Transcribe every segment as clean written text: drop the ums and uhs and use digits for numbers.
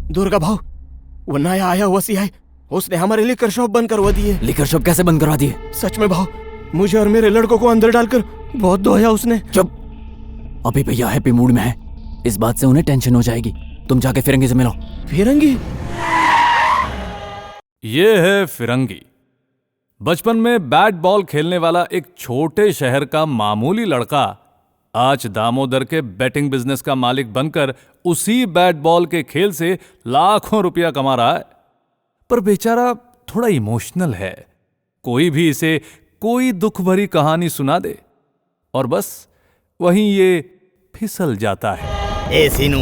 दुर्गा भाव, वो नया आया हुआ सीआई, उसने हमारे लिकर शॉप बंद करवा दी है। लिकर शॉप कैसे बंद करवा दी है? सच में भाव, मुझे और मेरे लड़कों को अंदर डालकर बहुत धोया उसने। चुप, अभी भैया हैप्पी मूड में है, इस बात से उन्हें टेंशन हो जाएगी। तुम जाके फिरंगी से मिलो। फिरंगी? ये है फिरंगी। बचपन में बैट बॉल खेलने वाला एक छोटे शहर का मामूली लड़का आज दामोदर के बैटिंग बिजनेस का मालिक बनकर उसी बैट बॉल के खेल से लाखों रुपया कमा रहा है। पर बेचारा थोड़ा इमोशनल है। कोई भी इसे कोई दुख भरी कहानी सुना दे और बस वहीं ये फिसल जाता है। ए सीनू,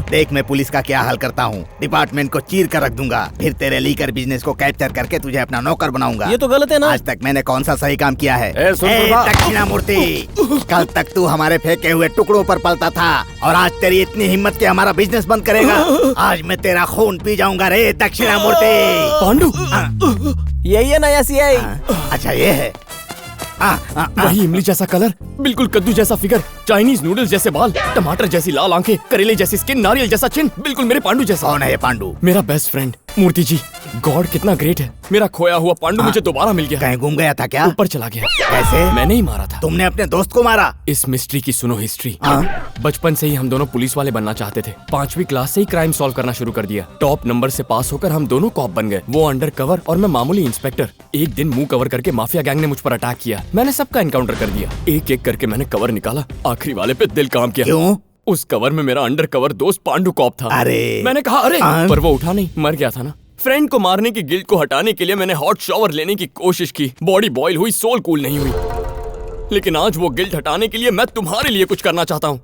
देख मैं पुलिस का क्या हाल करता हूँ। डिपार्टमेंट को चीर कर रख दूंगा, फिर तेरे लीकर बिजनेस को कैप्चर करके तुझे अपना नौकर बनाऊंगा। ये तो गलत है ना। आज तक मैंने कौन सा सही काम किया है? दक्षिणामूर्ति, कल तक तू हमारे फेंके हुए टुकड़ों पर पलता था और आज तेरी इतनी हिम्मत कि हमारा बिजनेस बंद करेगा। आज मैं तेरा खून पी जाऊंगा रे दक्षिणामूर्ति। पांडु, यही है नया सीआई। अच्छा ये है। वही इमली जैसा कलर, बिल्कुल कद्दू जैसा फिगर, चाइनीज नूडल्स जैसे बाल, टमाटर जैसी लाल आंखें, करेले जैसी स्किन, नारियल जैसा चिन, बिल्कुल मेरे पांडु जैसा। कौन है ये पांडु? मेरा बेस्ट फ्रेंड मूर्ति जी। गॉड कितना ग्रेट है, मेरा खोया हुआ पांडु मुझे दोबारा मिल गया। कहीं गुम गया था क्या? ऊपर चला गया। कैसे? मैंने ही मारा था। तुमने अपने दोस्त को मारा? इस मिस्ट्री की सुनो हिस्ट्री। बचपन से ही हम दोनों पुलिस वाले बनना चाहते थे। 5वीं क्लास से ही क्राइम सॉल्व करना शुरू कर दिया। टॉप नंबर से पास होकर हम दोनों कॉप बन गए। वो अंडर कवर और मैं मामूली इंस्पेक्टर। एक दिन मुंह कवर करके माफिया गैंग ने मुझ पर अटैक किया। मैंने सबका एनकाउंटर कर दिया। एक एक करके मैंने कवर निकाला, आखिरी वाले पे दिल काम किया। क्यों? उस कवर में मेरा अंडर कवर दोस्त पांडु कॉप था। अरे मैंने कहा अरे, पर वो उठा नहीं, मर गया था ना। फ्रेंड को मारने की गिल्ट को हटाने के लिए मैंने हॉट शॉवर लेने की कोशिश की। बॉडी बॉयल हुई, सोल कूल नहीं हुई। लेकिन आज वो गिल्ट हटाने के लिए मैं तुम्हारे लिए कुछ करना चाहता हूँ।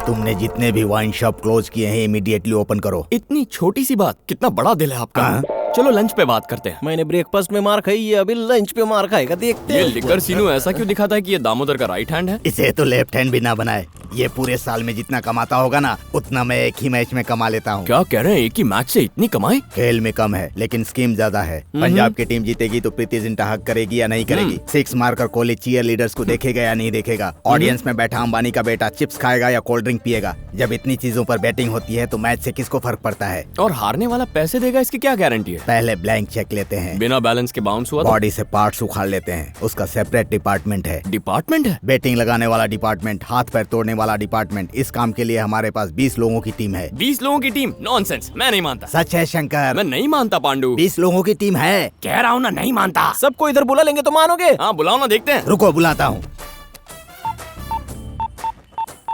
तुमने जितने भी वाइन शॉप क्लोज किए हैं इमीडिएटली ओपन करो। इतनी छोटी सी बात, कितना बड़ा दिल है आपका। चलो लंच पे बात करते हैं। मैंने ब्रेकफास्ट में मार खाई है, अभी लंच पे मार खाएगा, देखते हैं। ये लिकर सीनू ऐसा क्यों दिखाता है कि ये दामोदर का राइट हैंड है? इसे तो लेफ्ट हैंड भी ना बनाए। ये पूरे साल में जितना कमाता होगा ना, उतना मैं एक ही मैच में कमा लेता हूँ। क्या कह रहे हैं, एक ही मैच से इतनी कमाई? खेल में कम है लेकिन स्कीम ज्यादा है। पंजाब की टीम जीतेगी तो प्रीति जिंटा हक करेगी या नहीं करेगी। 6 मारकर कोहली चीयर लीडर्स को देखेगा या नहीं देखेगा। ऑडियंस में बैठा अंबानी का बेटा चिप्स खाएगा या कोल्ड ड्रिंक पिएगा। जब इतनी चीजों पर बैटिंग होती है तो मैच से किसको फर्क पड़ता है? और हारने वाला पैसे देगा, इसकी क्या गारंटी है? पहले ब्लैंक चेक लेते हैं। बिना बैलेंस के बाउंस हुआ तो? बॉडी से पार्ट्स उखाड़ लेते हैं, उसका सेपरेट डिपार्टमेंट है। डिपार्टमेंट है? बैटिंग लगाने वाला डिपार्टमेंट, हाथ पैर तोड़ने वाला डिपार्टमेंट। इस काम के लिए हमारे पास 20 लोगों की टीम है। 20 लोगों की टीम? नॉनसेंस, मैं नहीं मानता। सच है शंकर, मैं नहीं मानता पांडु। 20 लोगों की टीम है। कह रहा हूँ ना, नहीं मानता। सबको इधर बुला लेंगे तो मानोगे? हाँ बुलाओ ना, देखते हैं। रुको बुलाता हूँ।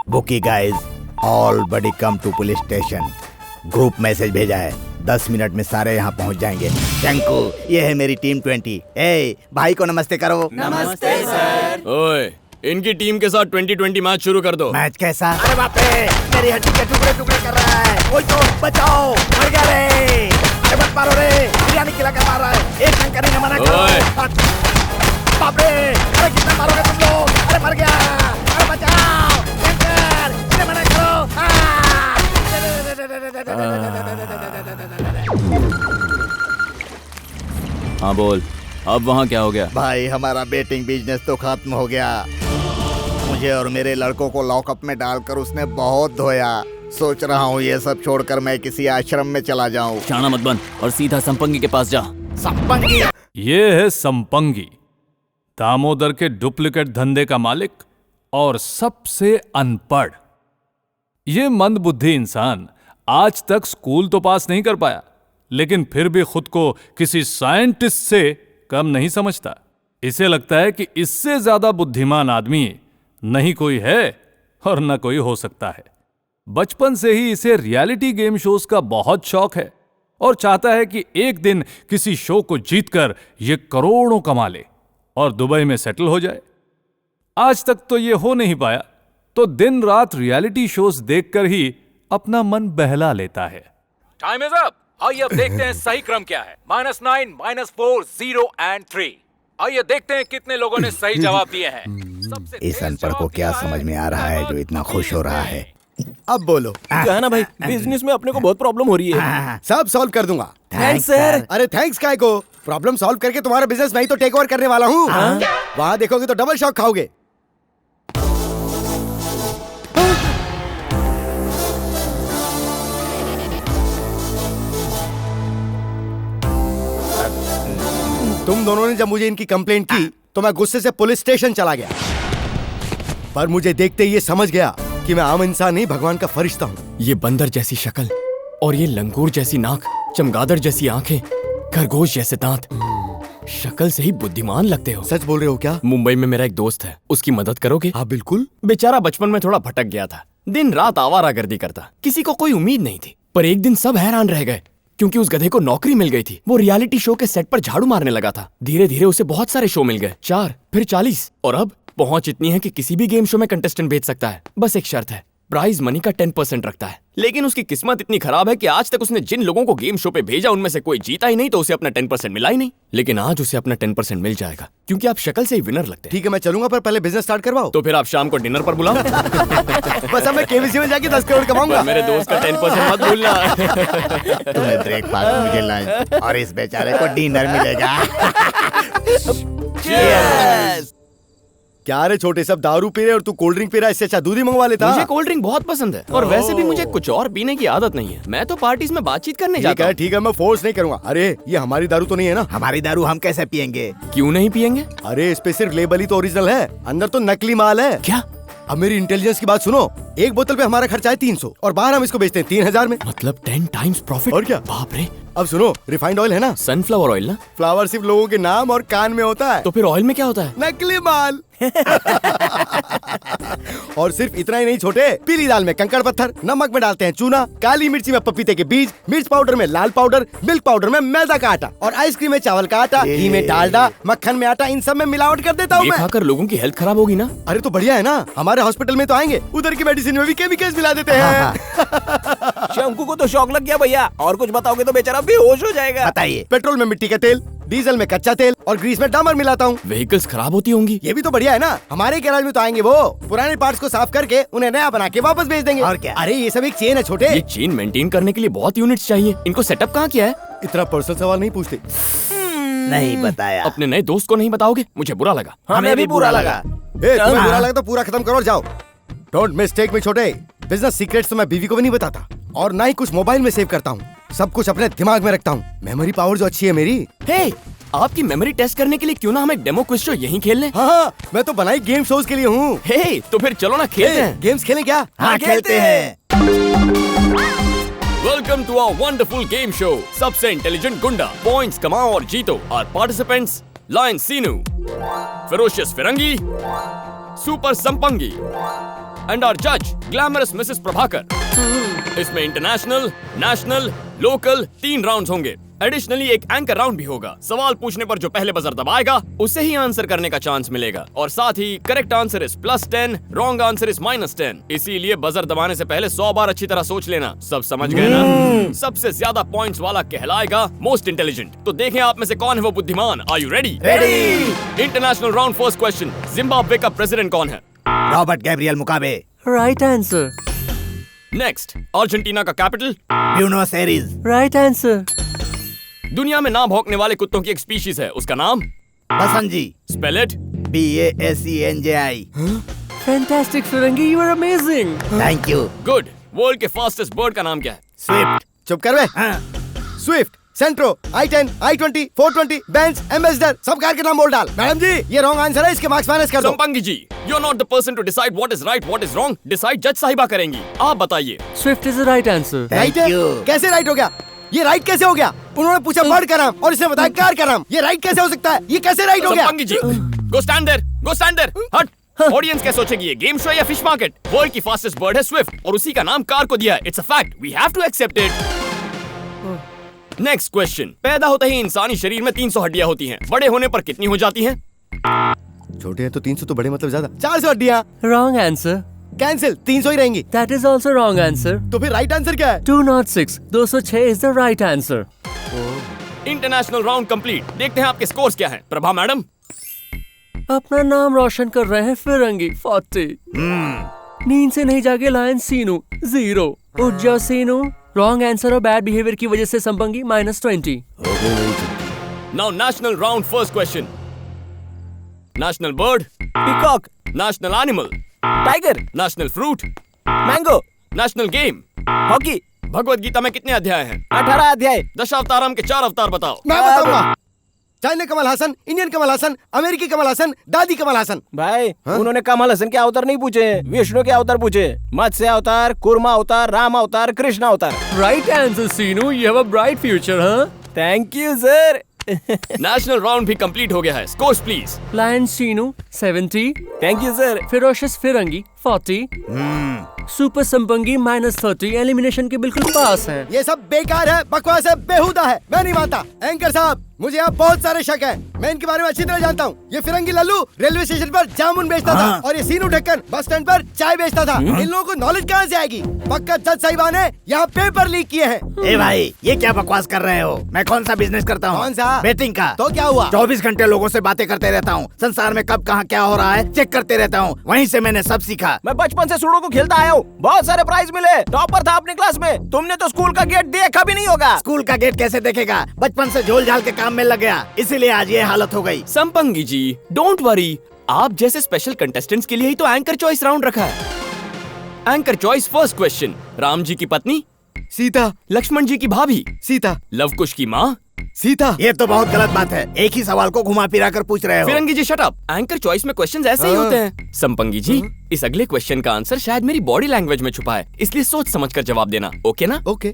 बुकी guys, all buddy come to police station. Group message भेजा है, 10 मिनट में सारे यहाँ पहुँच जाएंगे। शंकु, ये है मेरी टीम 20। ए भाई को नमस्ते करो। नमस्ते सर। ओए, इनकी टीम के साथ 2020 मैच शुरू कर दो। मैच कैसा? अरे बाप रे, मेरी हड्डी के टुकड़े टुकड़े कर रहा है। ओए तो बचाओ, मर गया रे। अरे मत मारो रे, बिरयानी खिला कर मार रहा है। एक शंकर ने मना करो। बाप रे, अरे कितना मारोगे तुम लोग? अरे मर गया। अरे बचाओ शंकर, इन्हें मना करो। हाँ बोल, अब वहाँ क्या हो गया? भाई हमारा बेटिंग बिजनेस तो खत्म हो गया। मुझे और मेरे लड़कों को लॉकअप में डालकर उसने बहुत धोया। सोच रहा हूँ ये सब छोड़कर मैं किसी आश्रम में चला जाऊँ। शाना मत बन और सीधा संपंगी के पास जा। संपंगी? ये है संपंगी, दामोदर के डुप्लीकेट धंधे का मालिक और सबसे अनपढ़। ये मंदबुद्धि इंसान आज तक स्कूल तो पास नहीं कर पाया, लेकिन फिर भी खुद को किसी साइंटिस्ट से कम नहीं समझता। इसे लगता है कि इससे ज्यादा बुद्धिमान आदमी नहीं कोई है और न कोई हो सकता है। बचपन से ही इसे रियलिटी गेम शोज का बहुत शौक है और चाहता है कि एक दिन किसी शो को जीतकर ये करोड़ों कमा ले और दुबई में सेटल हो जाए। आज तक तो ये हो नहीं पाया, तो दिन रात रियलिटी शोज देखकर ही अपना मन बहला लेता है। Time is up. आइए अब देखते हैं सही क्रम क्या है। -9, -4, 0 and 3। आइए देखते हैं कितने लोगों ने सही जवाब दिए हैं। इस अनपढ़ को क्या समझ में आ रहा है जो इतना खुश हो रहा है? अब बोलो। क्या है ना भाई, बिजनेस में अपने को बहुत प्रॉब्लम हो रही है। सब सॉल्व कर दूंगा। Thanks sir. अरे थैंक्स काय को? प्रॉब्लम सॉल्व करके तुम्हारा बिजनेस नहीं तो टेक ओवर करने वाला हूँ। वहाँ देखोगे तो डबल शॉक खाओगे। तुम दोनों ने जब मुझे इनकी कंप्लेंट की तो मैं गुस्से से पुलिस स्टेशन चला गया, पर मुझे देखते ही ये समझ गया कि मैं आम इंसान नहीं, भगवान का फरिश्ता हूँ। ये बंदर जैसी शक्ल और ये लंगूर जैसी नाक, चमगादड़ जैसी आंखें, खरगोश जैसे दांत, शक्ल से ही बुद्धिमान लगते हो। सच बोल रहे हो क्या? मुंबई में मेरा एक दोस्त है, उसकी मदद करोगे? हाँ बिल्कुल। बेचारा बचपन में थोड़ा भटक गया था, दिन रात आवारागर्दी करता, किसी को कोई उम्मीद नहीं थी। पर एक दिन सब हैरान रह गए क्योंकि उस गधे को नौकरी मिल गई थी। वो रियलिटी शो के सेट पर झाड़ू मारने लगा था। धीरे धीरे उसे बहुत सारे शो मिल गए, 4 फिर 40 और अब पहुंच इतनी है कि किसी भी गेम शो में कंटेस्टेंट भेज सकता है। बस एक शर्त है, प्राइज मनी का 10% रखता है। लेकिन उसकी किस्मत इतनी खराब है कि आज तक उसने जिन लोगों को गेम शो पे भेजा उनमें से कोई जीता ही नहीं, तो उसे अपना 10% मिला ही नहीं। लेकिन आज उसे अपना 10% मिल जाएगा क्योंकि आप शक्ल से ही विनर लगते हैं। ठीक है मैं चलूंगा, पर पहले बिजनेस स्टार्ट करवाओ। तो फिर आप शाम को डिनर पर बुलाओ। बस अब मैं केबीसी में जाके 10 करोड़ कमाऊंगा। मेरे दोस्त का 10% मत भूलना। तुम्हें ब्रेकफास्ट, मुझे लंच और इस बेचारे को डिनर मिलेगा। क्या रे छोटे, सब दारू पी रहे और तू कोल्ड ड्रिंक पी रहा है? इससे अच्छा दूध ही मंगवा लेता। मुझे कोल्ड ड्रिंक बहुत पसंद है और वैसे भी मुझे कुछ और पीने की आदत नहीं है। मैं तो पार्टीज में बातचीत करने जाता हूँ। ठीक है मैं फोर्स नहीं करूंगा। अरे ये हमारी दारू तो नहीं है ना? हमारी दारू हम कैसे पियेंगे? क्यों नहीं पियेंगे? अरे इस पे सिर्फ लेबल ही तो ओरिजिनल है, अंदर तो नकली माल है। क्या? अब मेरी इंटेलिजेंस की बात सुनो, एक बोतल पे हमारा खर्चा है 300 और बाहर हम इसको बेचते हैं 3000 में। मतलब 10 टाइम्स प्रॉफिट। और क्या? बाप रे। अब सुनो, रिफाइंड ऑयल है ना? सनफ्लावर ऑयल ना? फ्लावर सिर्फ लोगों के नाम और कान में होता है। तो फिर ऑयल में क्या होता है? नकली माल। और सिर्फ इतना ही नहीं छोटे, पीली दाल में कंकड़ पत्थर, नमक में डालते हैं चूना, काली मिर्ची में पपीते के बीज, मिर्च पाउडर में लाल पाउडर, मिल्क पाउडर में मैदा का आटा और आइसक्रीम में चावल का आटा, घी में डालडा, मक्खन में आटा, इन सब में मिलावट कर देता हूँ ये मैं। खाकर लोगों की हेल्थ खराब होगी ना? अरे तो बढ़िया है ना, हमारे हॉस्पिटल में तो आएंगे, उधर की मेडिसिन में भी केमिकल्स मिला देते हैं। शंकु को तो शौक लग गया भैया, और कुछ बताओगे तो बेचारा बेहोश हो जाएगा। बताइए। पेट्रोल में मिट्टी का तेल, डीजल में कच्चा तेल और ग्रीस में डामर मिलाता हूँ। व्हीकल्स खराब होती होंगी। ये भी तो बढ़िया है ना, हमारे गैराज में तो आएंगे वो, पुराने पार्ट्स को साफ करके उन्हें नया बना के वापस भेज देंगे। और क्या? अरे ये सब एक चेन है छोटे। ये चेन मेंटेन करने के लिए बहुत यूनिट्स चाहिए। इनको सेटअप कहाँ किया है? इतना पर्सनल सवाल नहीं पूछते। नहीं बताया। अपने नए दोस्त को नहीं बताओगे? मुझे बुरा लगा। हमें भी बुरा लगा। तुम्हें बुरा लगा तो पूरा खत्म करो और जाओ। डोंट मिस्टेक मी छोटे, बिजनेस सीक्रेट्स तो मैं बीवी को भी नहीं बताता और ना ही कुछ मोबाइल में सेव करता हूँ, सब कुछ अपने दिमाग में रखता हूँ। मेमोरी पावर जो अच्छी है मेरी। हे, आपकी मेमोरी टेस्ट करने के लिए क्यों ना हम एक डेमो क्विज शो यहीं खेल लें? हाँ, मैं तो बनाई गेम शोज के लिए हूँ। हे, तो फिर चलो ना खेलते हैं। गेम्स खेलें क्या? हाँ खेलते हैं। Welcome to our wonderful game show. सबसे इंटेलिजेंट गुंडा, पॉइंट्स कमाओ और जीतो। Our participants lion Seenu, ferocious Firangi, super Sampangi and our जज ग्लैमरस मिसेस प्रभाकर। इसमें इंटरनेशनल, नेशनल, लोकल 3 राउंड्स होंगे। एडिशनली एक एंकर राउंड भी होगा। सवाल पूछने पर जो पहले बजर दबाएगा उसे ही आंसर करने का चांस मिलेगा और साथ ही correct answer is +10, wrong answer is -10। इसीलिए बजर दबाने से पहले 100 बार अच्छी तरह सोच लेना। सब समझ गए ना? सबसे ज्यादा पॉइंट्स वाला कहलाएगा मोस्ट इंटेलिजेंट। तो देखें आप में से कौन है वो बुद्धिमान। Are you ready? Ready. International round first question, Zimbabwe का प्रेसिडेंट कौन है? Robert Gabriel Mugabe. Right answer. Next, Argentina का capital? Buenos Aires. Right answer. दुनिया में ना भौंकने वाले कुत्तों की एक स्पीशीज है, उसका नाम? Basenji. Spell it. BASENJI। Fantastic, Firangi. You are amazing. Thank you. Good. World के फास्टेस्ट बर्ड का नाम क्या है? स्विफ्ट। चुप कर बे। हाँ। Swift, Santro, I10, I20, 420, Benz, Ambassador, सब कार के नाम बोल डाल। मैडम जी ये रॉन्ग आंसर है, इसके मार्क्स माइनस कर दो। Sampangi ji, you are not the person to decide what is right what is wrong. Decide जज साहिबा करेंगी। आप बताइए। Swift is the right answer. Right thank है? यू। कैसे राइट हो गया? ये राइट कैसे हो गया? उन्होंने पूछा बर्ड का नाम और इसने बताया कार का नाम। ये राइट कैसे हो सकता है? ये कैसे राइट हो गया? Sampangi ji, go stand there, go stand there. हट। ऑडियंस क्या सोचेगी, ये गेम शो या फिश मार्केट? वर्ल्ड की फास्टेस्ट बर्ड है स्विफ्ट और उसी का नाम कार को दिया है। It's a fact, we have to accept it. Next question, पैदा होते ही इंसानी शरीर में 300 हड्डियां होती हैं। बड़े होने पर कितनी हो जाती हैं? छोटे हैं तो 300 तो बड़े मतलब ज्यादा। 400 हड्डियां। Wrong answer. कैंसिल, 300 ही रहेंगी। That is also wrong answer. तो फिर राइट आंसर क्या है? 206. 206 is the right answer. International round complete. देखते हैं आपके स्कोर्स क्या हैं। प्रभा मैडम? अपना नाम रोशन कर रहे हैं फिरंगी 40. नींद से नहीं जागे लायन सीनू 0. उठ जाओ सीनू। रॉन्ग आंसर और बैड बिहेवियर की वजह से Sampangi -20. Now national round first question. National bird? Peacock. National animal? Tiger. National fruit? Mango. National game? Hockey. Bhagavad Gita में कितने अध्याय हैं? 18 अध्याय। दशावतारम के 4 अवतार बताओ। मैं बताऊंगा। चाइना कमल हासन, इंडियन कमल हासन, अमेरिकी कमल हासन, दादी कमल हासन। भाई उन्होंने कमल हसन के अवतार नहीं पूछे, विष्णु के अवतार पूछे। मत्स्य अवतार, कुर्मा अवतार, राम अवतार, कृष्ण अवतार। Right answer Seenu, you have a bright future. हाँ, thank you sir. National round भी कंप्लीट हो गया है। Scores please. Lion Seenu 70, thank you sir. Ferocious Firangi 40, super Sampangi -30। Elimination के बिल्कुल पास हैं। ये सब बेकार है, बकवास है, बेहुदा है, मैं नहीं मानता। एंकर साहब, मुझे आप बहुत सारे शक है, मैं इनके बारे में अच्छी तरह जानता हूँ। ये फिरंगी लल्लू रेलवे स्टेशन पर जामुन बेचता था और ये सीनू ढक्कन बस स्टैंड पर चाय बेचता था। इन लोगों को नॉलेज कहाँ से आएगी? पक्का जज साहिबान ने यहाँ पेपर लीक किए हैं। ए भाई, ये क्या बकवास कर रहे हो? मैं कौन सा बिजनेस करता हूँ? कौन सा? बेटिंग का। तो क्या हुआ? 24 घंटे लोगों से बातें करते रहता हूँ। संसार में कब कहाँ क्या हो रहा है चेक करते रहता हूँ। वहीं से मैंने सब सीखा। मैं बचपन से सुडोकू खेलता आया हूँ, बहुत सारे प्राइज मिले, टॉपर था अपनी क्लास में। तुमने तो स्कूल का गेट देखा भी नहीं होगा। स्कूल का गेट कैसे देखेगा? बचपन से झोल झाल के काम में लग गया, इसीलिए आज ये हालत हो गई। संपंगी जी, डोंट वरी, आप जैसे स्पेशल कंटेस्टेंट्स के लिए ही तो एंकर चॉइस राउंड रखा है। Anchor choice first question, Ram ji की पत्नी सीता, लक्ष्मण जी की भाभी सीता, लवकुश की माँ सीता। ये तो बहुत गलत बात है, एक ही सवाल को घुमा फिरा कर पूछ रहे हो। फिरंगी जी शट अप। एंकर चॉइस में क्वेश्चंस ऐसे ही होते हैं। संपंगी जी, इस अगले क्वेश्चन का आंसर शायद मेरी बॉडी लैंग्वेज में छुपा है, इसलिए सोच समझकर जवाब देना। ओके ना? ओके।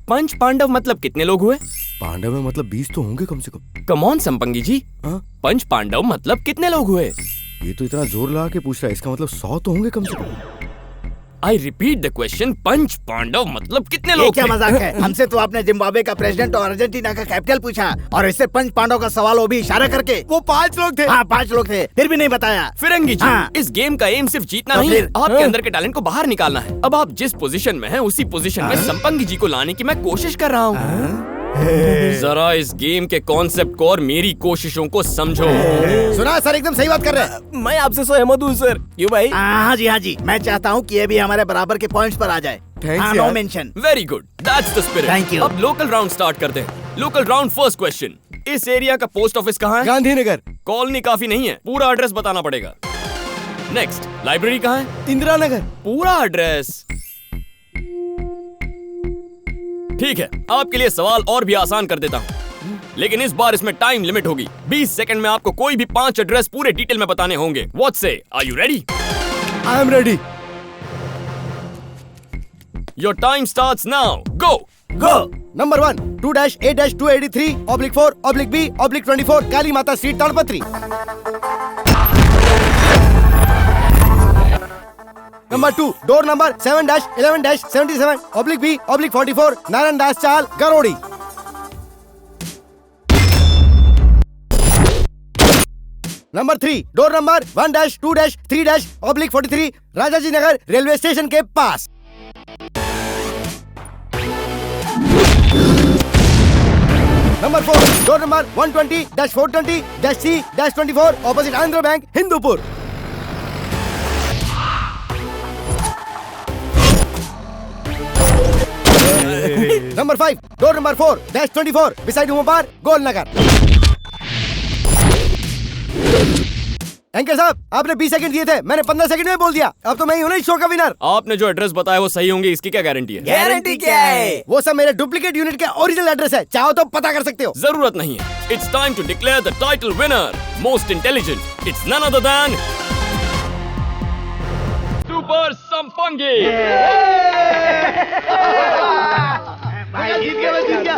पंच पांडव मतलब कितने लोग हुए? पांडव में मतलब 20 तो होंगे कम से कम। कम ऑन संपंगी जी, पंच पांडव मतलब कितने लोग हुए? ये तो इतना जोर लगा के पूछ रहा है, इसका मतलब 100 तो होंगे कम से कम। आई रिपीट द क्वेश्चन, पंच पांडव मतलब कितने ये लोग क्या थे? मजाक है? हमसे तो आपने जिम्बाब्वे का प्रेसिडेंट और अर्जेंटीना का कैपिटल पूछा, और इससे पंच पांडव का सवाल वो भी इशारा करके। वो 5 लोग थे। हाँ, 5 लोग थे, फिर भी नहीं बताया। फिरंगी जी, हाँ। इस गेम का एम सिर्फ जीतना तो नहीं है, फिर? आपके अंदर के टैलेंट को बाहर निकालना है। अब आप जिस पोजीशन में हैं, उसी पोजीशन में संपंगी जी को लाने की मैं कोशिश कर रहा हूँ। जरा इस गेम के कॉन्सेप्ट को और मेरी कोशिशों को समझो। सुना सर, एकदम सही बात कर रहे हैं। मैं आपसे सहमत हूँ सर। क्यों भाई? हाँ जी, हाँ जी, मैं चाहता हूँ कि ये भी हमारे बराबर के पॉइंट्स पर आ जाए। Thanks नो यार। Mention. Very good, that's the spirit. Thank you. अब लोकल राउंड स्टार्ट करते हैं। लोकल राउंड फर्स्ट क्वेश्चन, इस एरिया का पोस्ट ऑफिस कहाँ है? गांधीनगर। कॉलोनी काफी नहीं है, पूरा एड्रेस बताना पड़ेगा। नेक्स्ट, लाइब्रेरी कहाँ है? इंदिरा नगर। पूरा एड्रेस। ठीक है, आपके लिए सवाल और भी आसान कर देता हूँ, लेकिन इस बार इसमें टाइम लिमिट होगी। 20 सेकंड में आपको कोई भी 5 एड्रेस पूरे डिटेल में बताने होंगे। What say? Are you ready? I am ready. Your time starts now, go. Go. Number 1, 2-A-283/4/B/24 Kali Mata street, Tadpatri. Number 2, door number 7-11-77/B/44 Narayan Das chawl, Garodi. Number 3, door number 1-2-3-43 Rajaji Nagar railway station के पास। Number 4, door number 120-420-C-24 opposite Andhra bank, Hindupur. Number 5, door number 4-24 beside Umarpar, Golnagar. Anchor साहब, आपने 20 second दिए थे, मैंने 15 second में बोल दिया। अब तो मैं ही हूं ना इस शो का विनर। आपने जो एड्रेस बताया वो सही होंगे, इसकी क्या गारंटी है? गारंटी क्या है? वो सब मेरे डुप्लीकेट यूनिट का ओरिजिनल एड्रेस है, चाहो तो पता कर सकते हो। जरूरत नहीं है। It's time to declare the title winner, most intelligent. It's none other than super Sampangi. जीत गया, मैं जीत गया।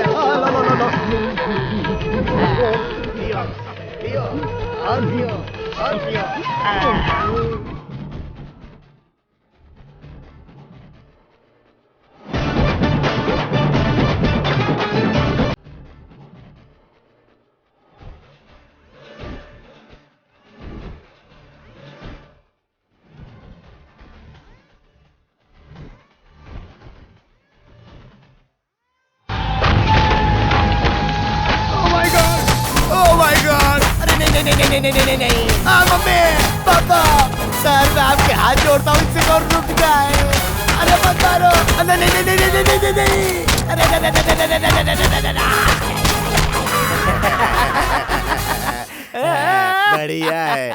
नहीं। मम्मी, पापा, सर मैं आपके हाथ जोड़ता हूँ, इससे और रुक जाए। अरे मत मारो। नहीं नहीं नहीं नहीं नहीं नहीं नहीं। अरे बढ़िया है।